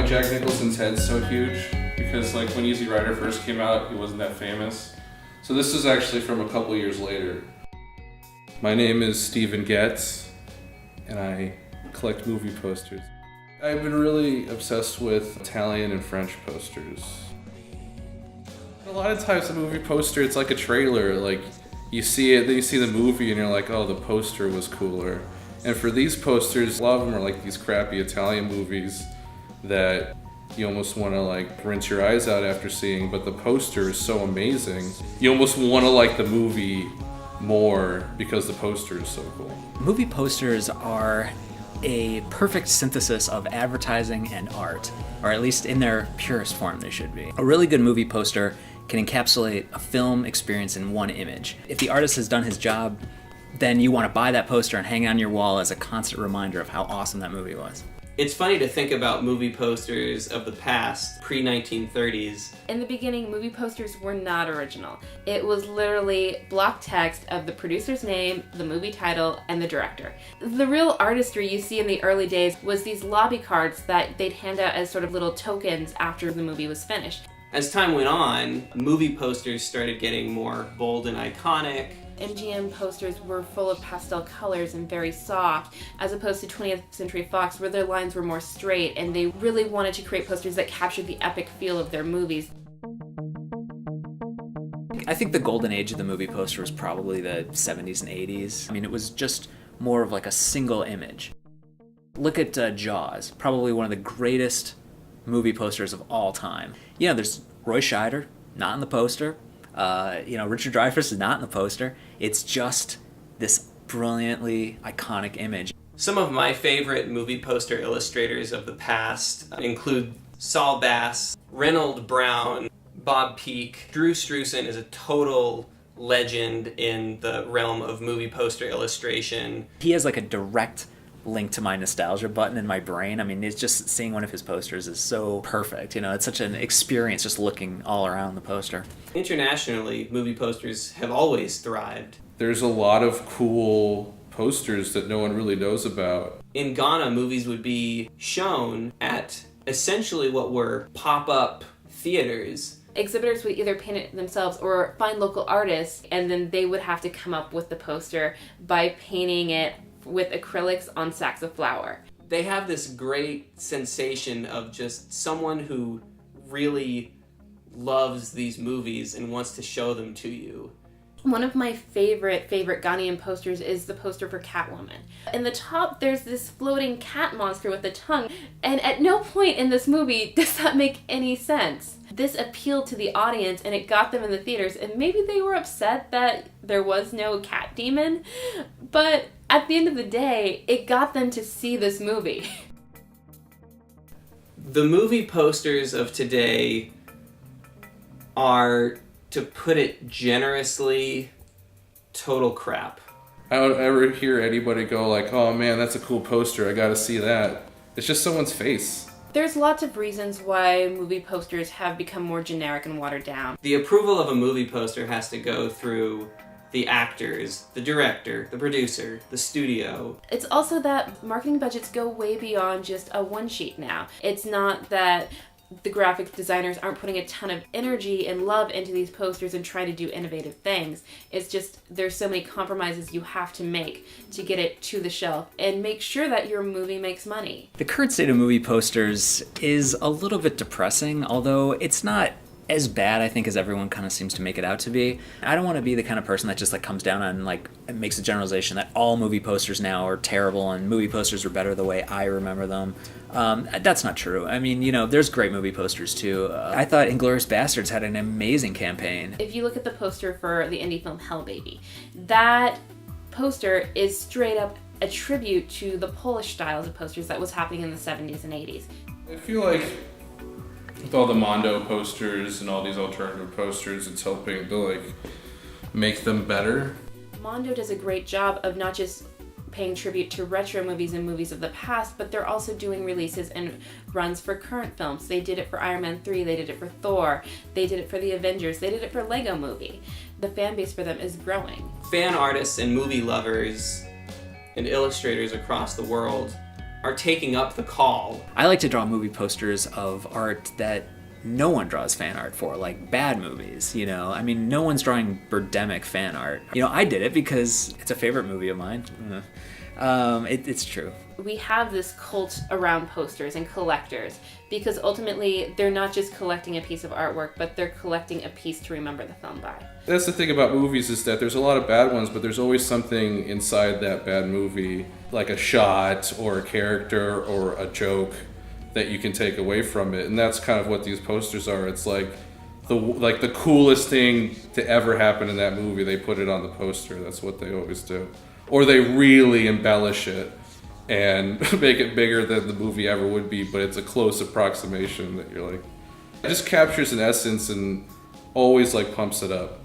why Jack Nicholson's head's so huge, because like when Easy Rider first came out, he wasn't that famous. So this is actually from a couple years later. My name is Steven Getz, and I collect movie posters. I've been really obsessed with Italian and French posters. A lot of times a movie poster, it's like a trailer. Like you see it, then you see the movie and you're like, oh, the poster was cooler. And for these posters, a lot of them are like these crappy Italian movies that you almost want to like rinse your eyes out after seeing, but the poster is so amazing. You almost want to like the movie more because the poster is so cool. Movie posters are a perfect synthesis of advertising and art, or at least in their purest form they should be. A really good movie poster can encapsulate a film experience in one image. If the artist has done his job, then you want to buy that poster and hang it on your wall as a constant reminder of how awesome that movie was. It's funny to think about movie posters of the past, pre-1930s. In the beginning, movie posters were not original. It was literally block text of the producer's name, the movie title, and the director. The real artistry you see in the early days was these lobby cards that they'd hand out as sort of little tokens after the movie was finished. As time went on, movie posters started getting more bold and iconic. MGM posters were full of pastel colors and very soft, as opposed to 20th Century Fox, where their lines were more straight, and they really wanted to create posters that captured the epic feel of their movies. I think the golden age of the movie poster was probably the 70s and 80s. I mean, it was just more of like a single image. Look at Jaws, probably one of the greatest movie posters of all time. You know, there's Roy Scheider, not in the poster. Richard Dreyfuss is not in the poster. It's just this brilliantly iconic image. Some of my favorite movie poster illustrators of the past include Saul Bass, Reynold Brown, Bob Peak. Drew Struzan is a total legend in the realm of movie poster illustration. He has like a direct link to my nostalgia button in my brain. I mean, it's just seeing one of his posters is so perfect. You know, it's such an experience just looking all around the poster. Internationally, movie posters have always thrived. There's a lot of cool posters that no one really knows about. In Ghana, movies would be shown at essentially what were pop-up theaters. Exhibitors would either paint it themselves or find local artists, and then they would have to come up with the poster by painting it with acrylics on sacks of flour. They have this great sensation of just someone who really loves these movies and wants to show them to you. One of my favorite Ghanaian posters is the poster for Catwoman. In the top, there's this floating cat monster with a tongue, and at no point in this movie does that make any sense. This appealed to the audience, and it got them in the theaters, and maybe they were upset that there was no cat demon, but at the end of the day, it got them to see this movie. The movie posters of today are, to put it generously, total crap. I don't ever hear anybody go like, oh man, that's a cool poster, I gotta see that. It's just someone's face. There's lots of reasons why movie posters have become more generic and watered down. The approval of a movie poster has to go through the actors, the director, the producer, the studio. It's also that marketing budgets go way beyond just a one sheet now. It's not that the graphic designers aren't putting a ton of energy and love into these posters and trying to do innovative things. It's just there's so many compromises you have to make to get it to the shelf and make sure that your movie makes money. The current state of movie posters is a little bit depressing, although it's not as bad, I think, as everyone kind of seems to make it out to be. I don't want to be the kind of person that just like comes down on like makes a generalization that all movie posters now are terrible and movie posters are better the way I remember them. That's not true. I mean, you know, there's great movie posters too. I thought Inglourious Basterds had an amazing campaign. If you look at the poster for the indie film Hell Baby, that poster is straight up a tribute to the Polish styles of posters that was happening in the 70s and 80s. I feel like with all the Mondo posters and all these alternative posters, it's helping to like make them better. Mondo does a great job of not just paying tribute to retro movies and movies of the past, but they're also doing releases and runs for current films. They did it for Iron Man 3, they did it for Thor, they did it for the Avengers, they did it for Lego Movie. The fan base for them is growing. Fan artists and movie lovers and illustrators across the world are taking up the call. I like to draw movie posters of art that no one draws fan art for, like bad movies, you know? I mean, no one's drawing Birdemic fan art. You know, I did it because it's a favorite movie of mine. It's true. We have this cult around posters and collectors because ultimately they're not just collecting a piece of artwork, but they're collecting a piece to remember the film by. That's the thing about movies, is that there's a lot of bad ones, but there's always something inside that bad movie, like a shot or a character or a joke that you can take away from it. And that's kind of what these posters are. It's like the coolest thing to ever happen in that movie, they put it on the poster. That's what they always do. Or they really embellish it and make it bigger than the movie ever would be, but it's a close approximation that you're like, it just captures an essence and always like pumps it up.